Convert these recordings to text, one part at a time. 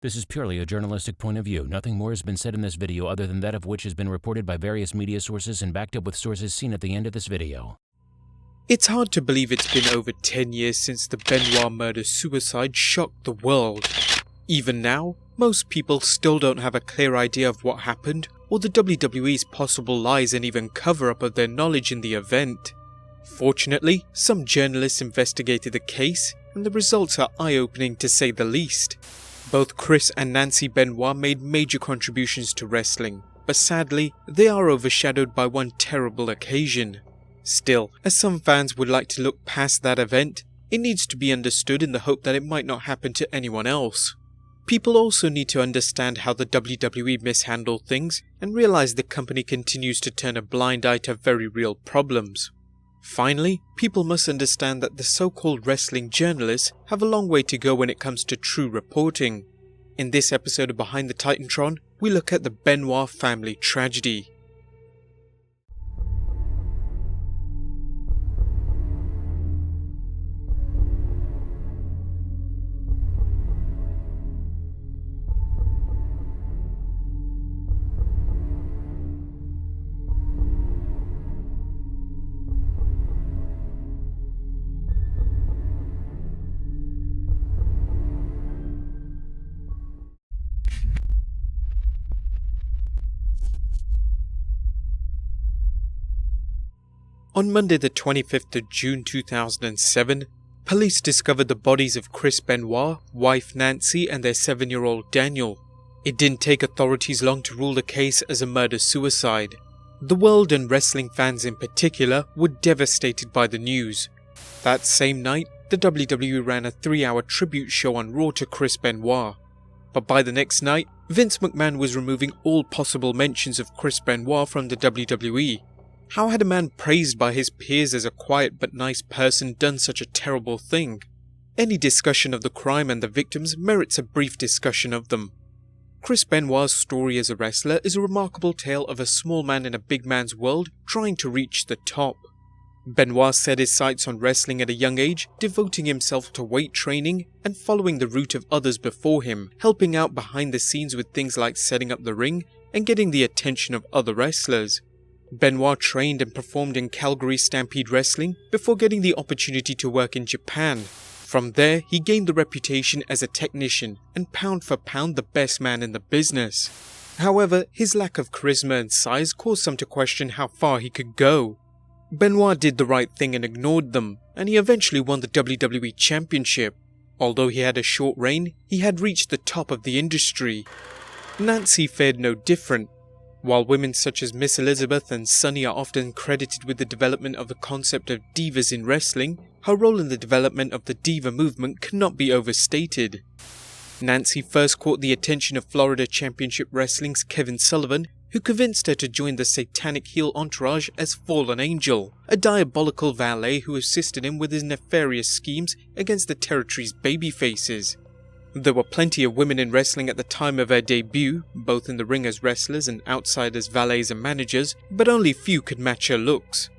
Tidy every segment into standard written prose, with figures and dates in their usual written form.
This is purely a journalistic point of view. Nothing more has been said in this video other than that of which has been reported by various media sources and backed up with sources seen at the end of this video. It's hard to believe it's been over 10 years since the Benoit murder-suicide shocked the world. Even now, most people still don't have a clear idea of what happened or the WWE's possible lies and even cover-up of their knowledge in the event. Fortunately, some journalists investigated the case, and the results are eye-opening to say the least. Both Chris and Nancy Benoit made major contributions to wrestling, but sadly, they are overshadowed by one terrible occasion. Still, as some fans would like to look past that event, it needs to be understood in the hope that it might not happen to anyone else. People also need to understand how the WWE mishandled things and realize the company continues to turn a blind eye to very real problems. Finally, people must understand that the so-called wrestling journalists have a long way to go when it comes to true reporting. In this episode of Behind the Titantron, we look at the Benoit family tragedy. On Monday the 25th of June 2007, police discovered the bodies of Chris Benoit, wife Nancy and their 7-year-old Daniel. It didn't take authorities long to rule the case as a murder-suicide. The world and wrestling fans in particular were devastated by the news. That same night, the WWE ran a 3-hour tribute show on Raw to Chris Benoit. But by the next night, Vince McMahon was removing all possible mentions of Chris Benoit from the WWE. How had a man praised by his peers as a quiet but nice person done such a terrible thing? Any discussion of the crime and the victims merits a brief discussion of them. Chris Benoit's story as a wrestler is a remarkable tale of a small man in a big man's world trying to reach the top. Benoit set his sights on wrestling at a young age, devoting himself to weight training and following the route of others before him, helping out behind the scenes with things like setting up the ring and getting the attention of other wrestlers. Benoit trained and performed in Calgary Stampede Wrestling before getting the opportunity to work in Japan. From there, he gained the reputation as a technician and pound for pound the best man in the business. However, his lack of charisma and size caused some to question how far he could go. Benoit did the right thing and ignored them, and he eventually won the WWE Championship. Although he had a short reign, he had reached the top of the industry. Nancy fared no different. While women such as Miss Elizabeth and Sunny are often credited with the development of the concept of divas in wrestling, her role in the development of the diva movement cannot be overstated. Nancy first caught the attention of Florida Championship Wrestling's Kevin Sullivan, who convinced her to join the satanic heel entourage as Fallen Angel, a diabolical valet who assisted him with his nefarious schemes against the territory's babyfaces. There were plenty of women in wrestling at the time of her debut, both in the ring as wrestlers and outside as valets and managers, but only few could match her looks.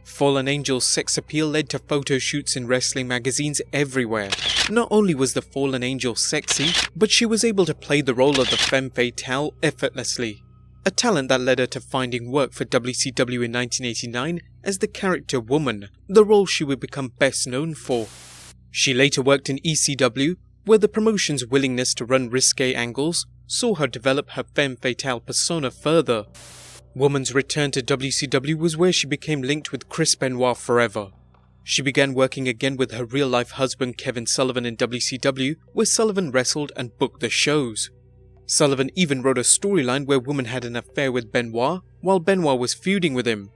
Fallen Angel's sex appeal led to photo shoots in wrestling magazines everywhere. Not only was the Fallen Angel sexy, but she was able to play the role of the femme fatale effortlessly. A talent that led her to finding work for WCW in 1989 as the character Woman, the role she would become best known for. She later worked in ECW, where the promotion's willingness to run risque angles saw her develop her femme fatale persona further. Woman's return to WCW was where she became linked with Chris Benoit forever. She began working again with her real-life husband Kevin Sullivan in WCW, where Sullivan wrestled and booked the shows. Sullivan even wrote a storyline where Woman had an affair with Benoit, while Benoit was feuding with him.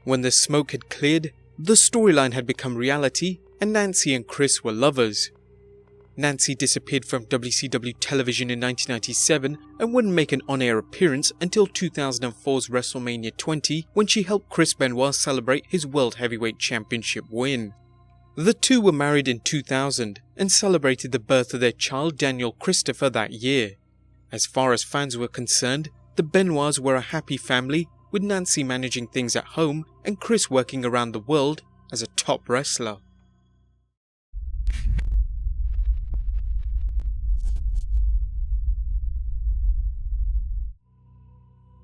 When the smoke had cleared, the storyline had become reality, and Nancy and Chris were lovers. Nancy disappeared from WCW television in 1997 and wouldn't make an on-air appearance until 2004's WrestleMania 20, when she helped Chris Benoit celebrate his World Heavyweight Championship win. The two were married in 2000 and celebrated the birth of their child Daniel Christopher that year. As far as fans were concerned, the Benoits were a happy family, with Nancy managing things at home and Chris working around the world as a top wrestler.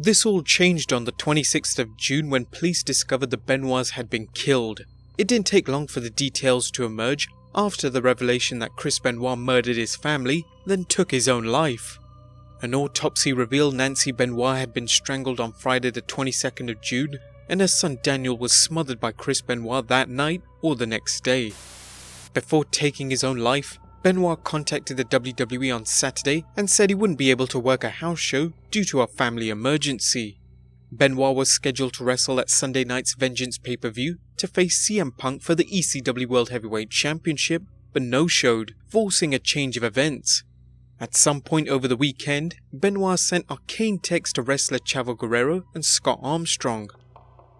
This all changed on the 26th of June when police discovered the Benoits had been killed. It didn't take long for the details to emerge after the revelation that Chris Benoit murdered his family, then took his own life. An autopsy revealed Nancy Benoit had been strangled on Friday the 22nd of June, and her son Daniel was smothered by Chris Benoit that night or the next day. Before taking his own life, Benoit contacted the WWE on Saturday and said he wouldn't be able to work a house show due to a family emergency. Benoit was scheduled to wrestle at Sunday night's Vengeance pay-per-view to face CM Punk for the ECW World Heavyweight Championship, but no-showed, forcing a change of events. At some point over the weekend, Benoit sent arcane texts to wrestler Chavo Guerrero and Scott Armstrong.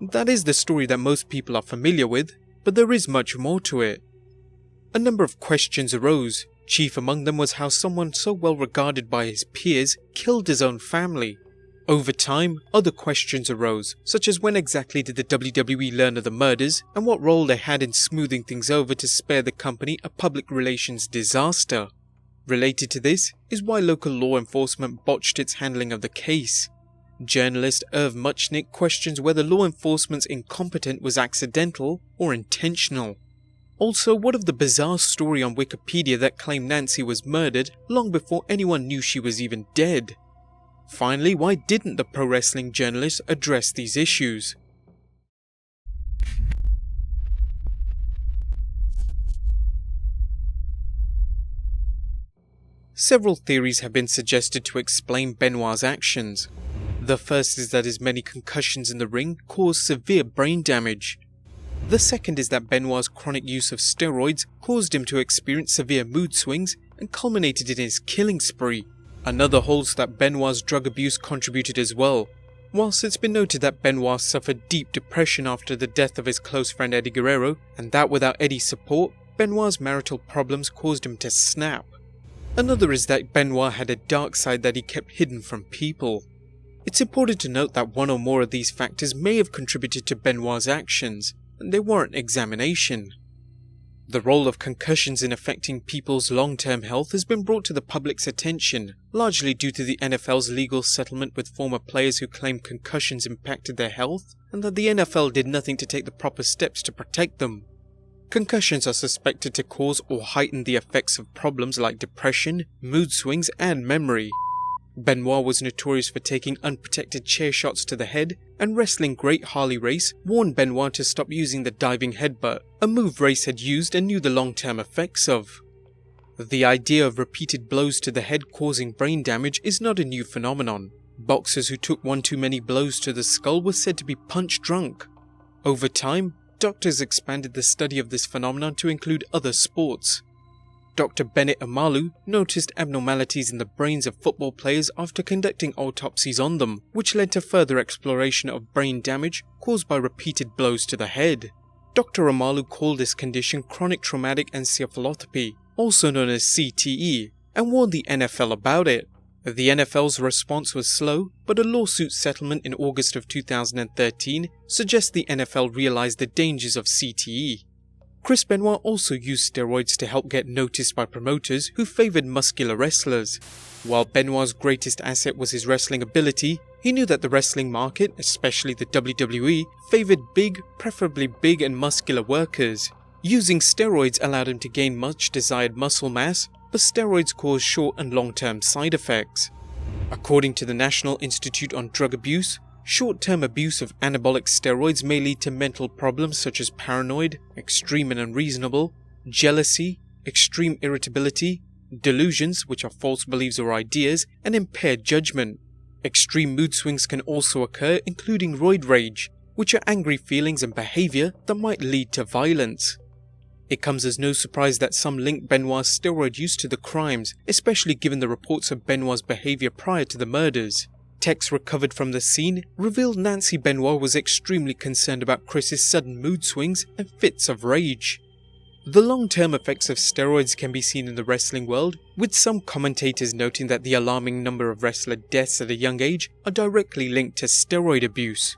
That is the story that most people are familiar with, but there is much more to it. A number of questions arose. Chief among them was how someone so well regarded by his peers killed his own family. Over time, other questions arose, such as when exactly did the WWE learn of the murders and what role they had in smoothing things over to spare the company a public relations disaster. Related to this is why local law enforcement botched its handling of the case. Journalist Irv Muchnick questions whether law enforcement's incompetence was accidental or intentional. Also, what of the bizarre story on Wikipedia that claimed Nancy was murdered long before anyone knew she was even dead? Finally, why didn't the pro wrestling journalist address these issues? Several theories have been suggested to explain Benoit's actions. The first is that his many concussions in the ring caused severe brain damage. The second is that Benoit's chronic use of steroids caused him to experience severe mood swings and culminated in his killing spree. Another holds that Benoit's drug abuse contributed as well. Whilst it's been noted that Benoit suffered deep depression after the death of his close friend Eddie Guerrero, and that without Eddie's support, Benoit's marital problems caused him to snap. Another is that Benoit had a dark side that he kept hidden from people. It's important to note that one or more of these factors may have contributed to Benoit's actions, and they warrant examination. The role of concussions in affecting people's long-term health has been brought to the public's attention, largely due to the NFL's legal settlement with former players who claim concussions impacted their health, and that the NFL did nothing to take the proper steps to protect them. Concussions are suspected to cause or heighten the effects of problems like depression, mood swings, and memory. Benoit was notorious for taking unprotected chair shots to the head, and wrestling great Harley Race warned Benoit to stop using the diving headbutt, a move Race had used and knew the long-term effects of. The idea of repeated blows to the head causing brain damage is not a new phenomenon. Boxers who took one too many blows to the skull were said to be punch drunk. Over time, doctors expanded the study of this phenomenon to include other sports. Dr. Bennett Amalu noticed abnormalities in the brains of football players after conducting autopsies on them, which led to further exploration of brain damage caused by repeated blows to the head. Dr. Amalu called this condition chronic traumatic encephalopathy, also known as CTE, and warned the NFL about it. The NFL's response was slow, but a lawsuit settlement in August of 2013 suggests the NFL realized the dangers of CTE. Chris Benoit also used steroids to help get noticed by promoters who favored muscular wrestlers. While Benoit's greatest asset was his wrestling ability, he knew that the wrestling market, especially the WWE, favored big, preferably big and muscular workers. Using steroids allowed him to gain much desired muscle mass, but steroids cause short and long-term side effects. According to the National Institute on Drug Abuse, short-term abuse of anabolic steroids may lead to mental problems such as paranoid, extreme and unreasonable, jealousy, extreme irritability, delusions, which are false beliefs or ideas, and impaired judgment. Extreme mood swings can also occur, including roid rage, which are angry feelings and behavior that might lead to violence. It comes as no surprise that some link Benoit's steroid use to the crimes, especially given the reports of Benoit's behavior prior to the murders. Texts recovered from the scene revealed Nancy Benoit was extremely concerned about Chris's sudden mood swings and fits of rage. The long-term effects of steroids can be seen in the wrestling world, with some commentators noting that the alarming number of wrestler deaths at a young age are directly linked to steroid abuse.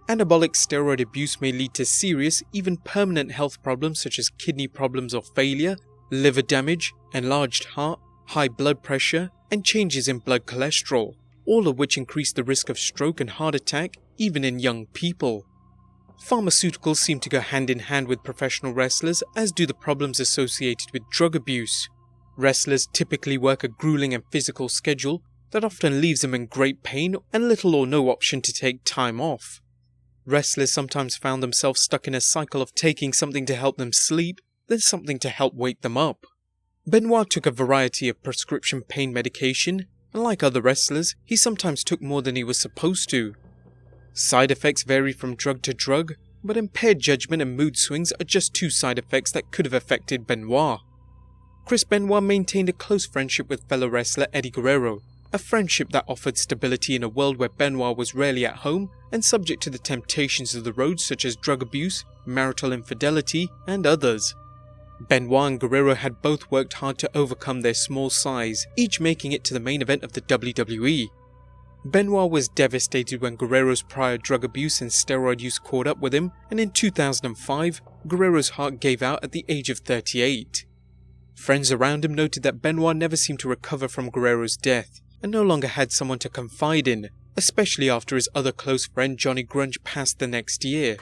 Anabolic steroid abuse may lead to serious, even permanent health problems such as kidney problems or failure, liver damage, enlarged heart, high blood pressure, and changes in blood cholesterol, all of which increase the risk of stroke and heart attack even in young people. Pharmaceuticals seem to go hand in hand with professional wrestlers, as do the problems associated with drug abuse. Wrestlers typically work a grueling and physical schedule that often leaves them in great pain and little or no option to take time off. Wrestlers sometimes found themselves stuck in a cycle of taking something to help them sleep, then something to help wake them up. Benoit took a variety of prescription pain medication, and like other wrestlers, he sometimes took more than he was supposed to. Side effects vary from drug to drug, but impaired judgment and mood swings are just two side effects that could have affected Benoit. Chris Benoit maintained a close friendship with fellow wrestler Eddie Guerrero, a friendship that offered stability in a world where Benoit was rarely at home and subject to the temptations of the road such as drug abuse, marital infidelity, and others. Benoit and Guerrero had both worked hard to overcome their small size, each making it to the main event of the WWE. Benoit was devastated when Guerrero's prior drug abuse and steroid use caught up with him, and in 2005, Guerrero's heart gave out at the age of 38. Friends around him noted that Benoit never seemed to recover from Guerrero's death, and no longer had someone to confide in, especially after his other close friend Johnny Grunge passed the next year.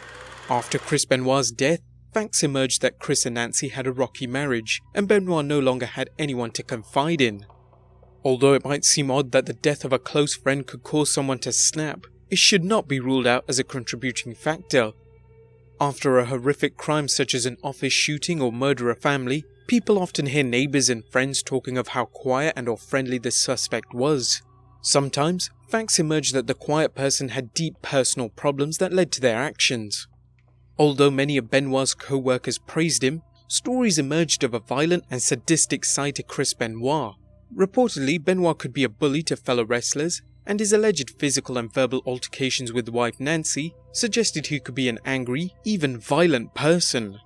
After Chris Benoit's death, facts emerged that Chris and Nancy had a rocky marriage, and Benoit no longer had anyone to confide in. Although it might seem odd that the death of a close friend could cause someone to snap, it should not be ruled out as a contributing factor. After a horrific crime such as an office shooting or murder of family, people often hear neighbors and friends talking of how quiet and or friendly the suspect was. Sometimes, facts emerge that the quiet person had deep personal problems that led to their actions. Although many of Benoit's co-workers praised him, stories emerged of a violent and sadistic side to Chris Benoit. Reportedly, Benoit could be a bully to fellow wrestlers, and his alleged physical and verbal altercations with wife Nancy suggested he could be an angry, even violent person.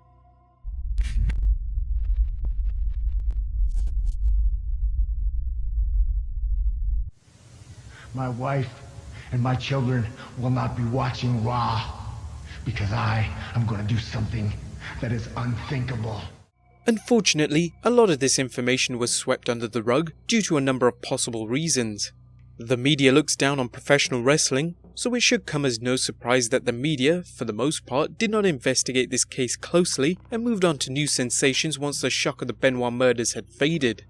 My wife and my children will not be watching Raw, because I am going to do something that is unthinkable. Unfortunately, a lot of this information was swept under the rug due to a number of possible reasons. The media looks down on professional wrestling, so it should come as no surprise that the media, for the most part, did not investigate this case closely and moved on to new sensations once the shock of the Benoit murders had faded.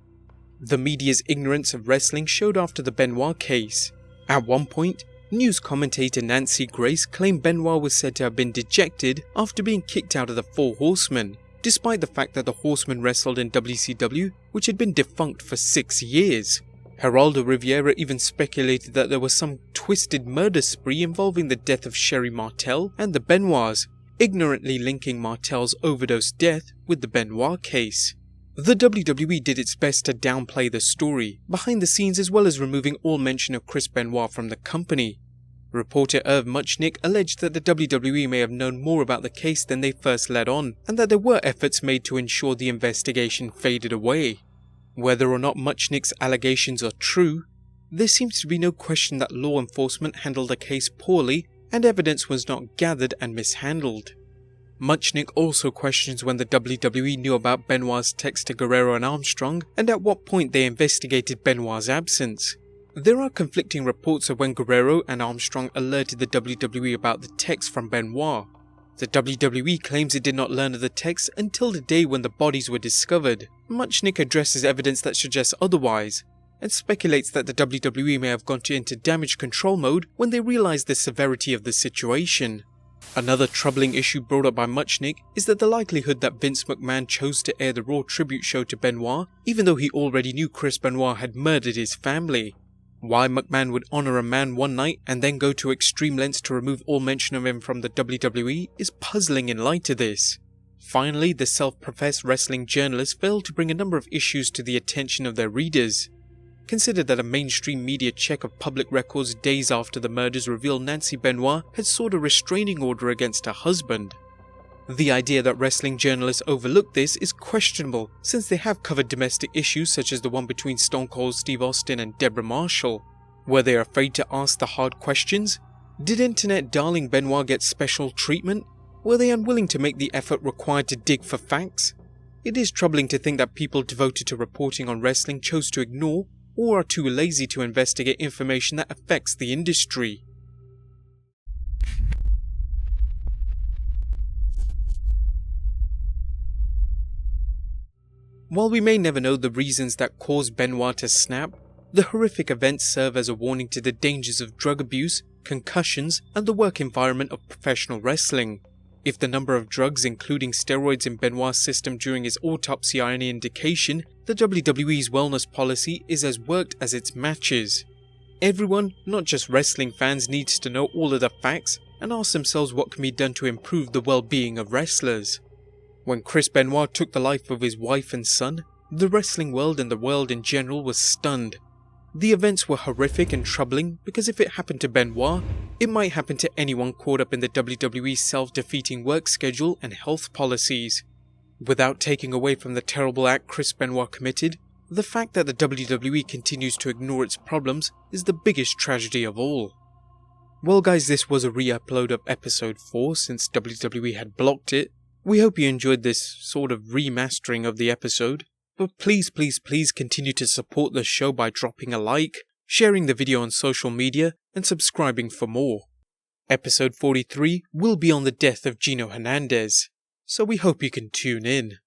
The media's ignorance of wrestling showed after the Benoit case. At one point, news commentator Nancy Grace claimed Benoit was said to have been dejected after being kicked out of the Four Horsemen, despite the fact that the Horsemen wrestled in WCW, which had been defunct for 6 years. Geraldo Rivera even speculated that there was some twisted murder spree involving the death of Sherry Martel and the Benoits, ignorantly linking Martel's overdose death with the Benoit case. The WWE did its best to downplay the story, behind the scenes, as well as removing all mention of Chris Benoit from the company. Reporter Irv Muchnick alleged that the WWE may have known more about the case than they first let on, and that there were efforts made to ensure the investigation faded away. Whether or not Muchnick's allegations are true, there seems to be no question that law enforcement handled the case poorly and evidence was not gathered and mishandled. Muchnick also questions when the WWE knew about Benoit's text to Guerrero and Armstrong, and at what point they investigated Benoit's absence. There are conflicting reports of when Guerrero and Armstrong alerted the WWE about the text from Benoit. The WWE claims it did not learn of the text until the day when the bodies were discovered. Muchnick addresses evidence that suggests otherwise, and speculates that the WWE may have gone into damage control mode when they realized the severity of the situation. Another troubling issue brought up by Muchnick is that the likelihood that Vince McMahon chose to air the Raw tribute show to Benoit, even though he already knew Chris Benoit had murdered his family. Why McMahon would honor a man one night and then go to extreme lengths to remove all mention of him from the WWE is puzzling in light of this. Finally, the self-professed wrestling journalist failed to bring a number of issues to the attention of their readers. Consider that a mainstream media check of public records days after the murders revealed Nancy Benoit had sought a restraining order against her husband. The idea that wrestling journalists overlook this is questionable, since they have covered domestic issues such as the one between Stone Cold Steve Austin and Deborah Marshall. Were they afraid to ask the hard questions? Did internet darling Benoit get special treatment? Were they unwilling to make the effort required to dig for facts? It is troubling to think that people devoted to reporting on wrestling chose to ignore, or are too lazy to investigate information that affects the industry. While we may never know the reasons that caused Benoit to snap, the horrific events serve as a warning to the dangers of drug abuse, concussions, and the work environment of professional wrestling. If the number of drugs, including steroids, in Benoit's system during his autopsy are any indication, the WWE's wellness policy is as worked as its matches. Everyone, not just wrestling fans, needs to know all of the facts and ask themselves what can be done to improve the well-being of wrestlers. When Chris Benoit took the life of his wife and son, the wrestling world and the world in general was stunned. The events were horrific and troubling because if it happened to Benoit, it might happen to anyone caught up in the WWE's self-defeating work schedule and health policies. Without taking away from the terrible act Chris Benoit committed, the fact that the WWE continues to ignore its problems is the biggest tragedy of all. Well guys, this was a re-upload of episode 4 since WWE had blocked it. We hope you enjoyed this sort of remastering of the episode, but please continue to support the show by dropping a like, sharing the video on social media, and subscribing for more. Episode 43 will be on the death of Gino Hernandez, so we hope you can tune in.